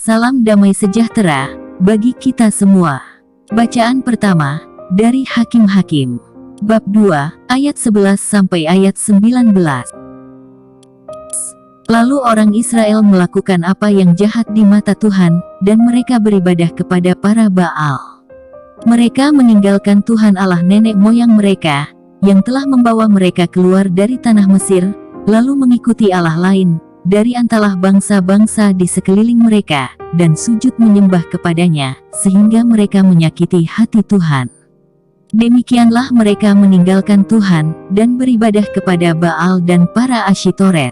Salam damai sejahtera bagi kita semua. Bacaan pertama dari Hakim-Hakim bab 2 ayat 11 sampai ayat 19. Lalu orang Israel melakukan apa yang jahat di mata Tuhan, dan mereka beribadah kepada para Baal. Mereka meninggalkan Tuhan Allah nenek moyang mereka, yang telah membawa mereka keluar dari tanah Mesir, lalu mengikuti Allah lain dari antara bangsa-bangsa di sekeliling mereka, dan sujud menyembah kepadanya, sehingga mereka menyakiti hati Tuhan. Demikianlah mereka meninggalkan Tuhan, dan beribadah kepada Baal dan para Asyitoret.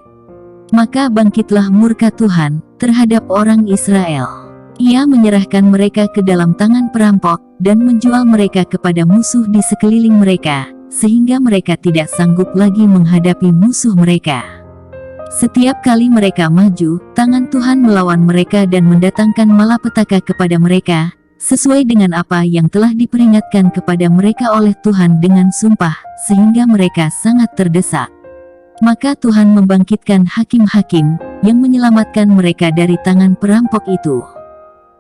Maka bangkitlah murka Tuhan terhadap orang Israel. Ia menyerahkan mereka ke dalam tangan perampok, dan menjual mereka kepada musuh di sekeliling mereka, sehingga mereka tidak sanggup lagi menghadapi musuh mereka. Setiap kali mereka maju, tangan Tuhan melawan mereka dan mendatangkan malapetaka kepada mereka, sesuai dengan apa yang telah diperingatkan kepada mereka oleh Tuhan dengan sumpah, sehingga mereka sangat terdesak. Maka Tuhan membangkitkan hakim-hakim, yang menyelamatkan mereka dari tangan perampok itu.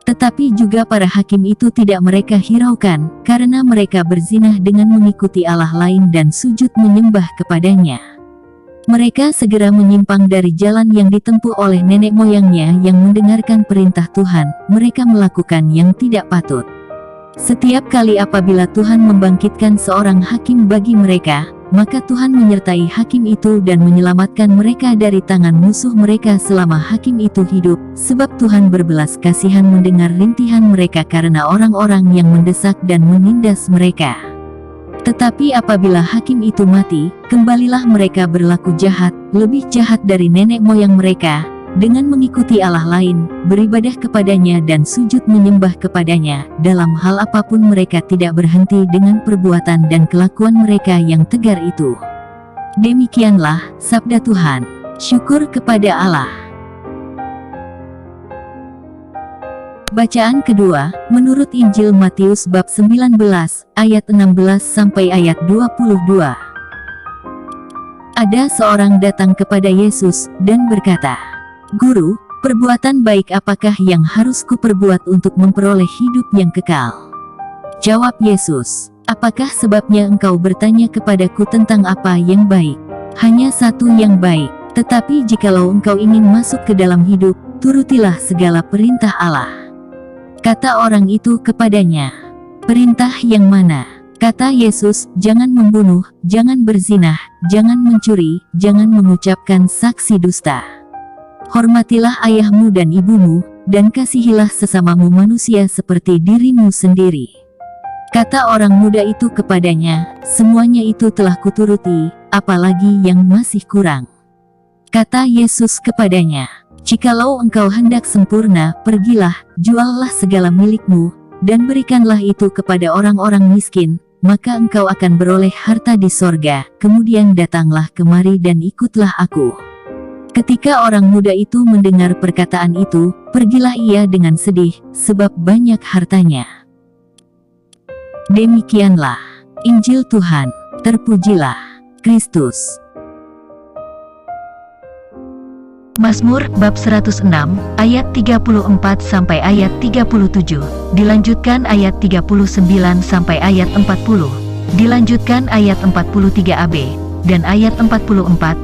Tetapi juga para hakim itu tidak mereka hiraukan, karena mereka berzinah dengan mengikuti Allah lain dan sujud menyembah kepadanya. Mereka segera menyimpang dari jalan yang ditempuh oleh nenek moyangnya yang mendengarkan perintah Tuhan, mereka melakukan yang tidak patut. Setiap kali apabila Tuhan membangkitkan seorang hakim bagi mereka, maka Tuhan menyertai hakim itu dan menyelamatkan mereka dari tangan musuh mereka selama hakim itu hidup, sebab Tuhan berbelas kasihan mendengar rintihan mereka karena orang-orang yang mendesak dan menindas mereka. Tetapi apabila hakim itu mati, kembalilah mereka berlaku jahat, lebih jahat dari nenek moyang mereka, dengan mengikuti Allah lain, beribadah kepadanya dan sujud menyembah kepadanya. Dalam hal apapun mereka tidak berhenti dengan perbuatan dan kelakuan mereka yang tegar itu. Demikianlah sabda Tuhan. Syukur kepada Allah. Bacaan kedua, menurut Injil Matius bab 19, ayat 16 sampai ayat 22. Ada seorang datang kepada Yesus dan berkata, "Guru, perbuatan baik apakah yang harus kuperbuat untuk memperoleh hidup yang kekal?" Jawab Yesus, "Apakah sebabnya engkau bertanya kepadaku tentang apa yang baik? Hanya satu yang baik, tetapi jikalau engkau ingin masuk ke dalam hidup, turutilah segala perintah Allah." Kata orang itu kepadanya, "Perintah yang mana?" Kata Yesus, "Jangan membunuh, jangan berzinah, jangan mencuri, jangan mengucapkan saksi dusta. Hormatilah ayahmu dan ibumu, dan kasihilah sesamamu manusia seperti dirimu sendiri." Kata orang muda itu kepadanya, "Semuanya itu telah kuturuti, apalagi yang masih kurang?" Kata Yesus kepadanya, "Jikalau engkau hendak sempurna, pergilah, juallah segala milikmu, dan berikanlah itu kepada orang-orang miskin, maka engkau akan beroleh harta di sorga, kemudian datanglah kemari dan ikutlah aku." Ketika orang muda itu mendengar perkataan itu, pergilah ia dengan sedih, sebab banyak hartanya. Demikianlah Injil Tuhan. Terpujilah Kristus. Mazmur bab 106 ayat 34 sampai ayat 37, dilanjutkan ayat 39 sampai ayat 40, dilanjutkan ayat 43ab dan ayat 44.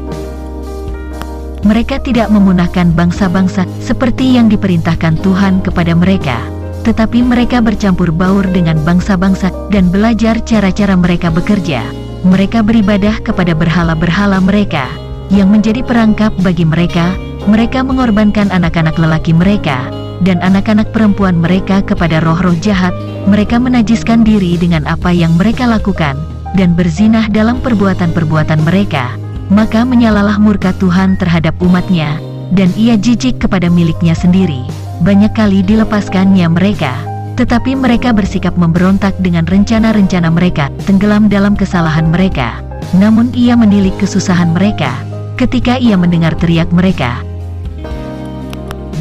Mereka tidak memunahkan bangsa-bangsa seperti yang diperintahkan Tuhan kepada mereka, tetapi mereka bercampur baur dengan bangsa-bangsa dan belajar cara-cara mereka bekerja. Mereka beribadah kepada berhala-berhala mereka, yang menjadi perangkap bagi mereka. Mereka mengorbankan anak-anak lelaki mereka, dan anak-anak perempuan mereka kepada roh-roh jahat. Mereka menajiskan diri dengan apa yang mereka lakukan, dan berzinah dalam perbuatan-perbuatan mereka. Maka menyalalah murka Tuhan terhadap umatnya, dan ia jijik kepada miliknya sendiri. Banyak kali dilepaskannya mereka, tetapi mereka bersikap memberontak dengan rencana-rencana mereka, tenggelam dalam kesalahan mereka. Namun ia menilik kesusahan mereka, ketika ia mendengar teriak mereka.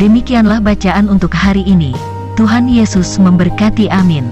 Demikianlah bacaan untuk hari ini. Tuhan Yesus memberkati. Amin.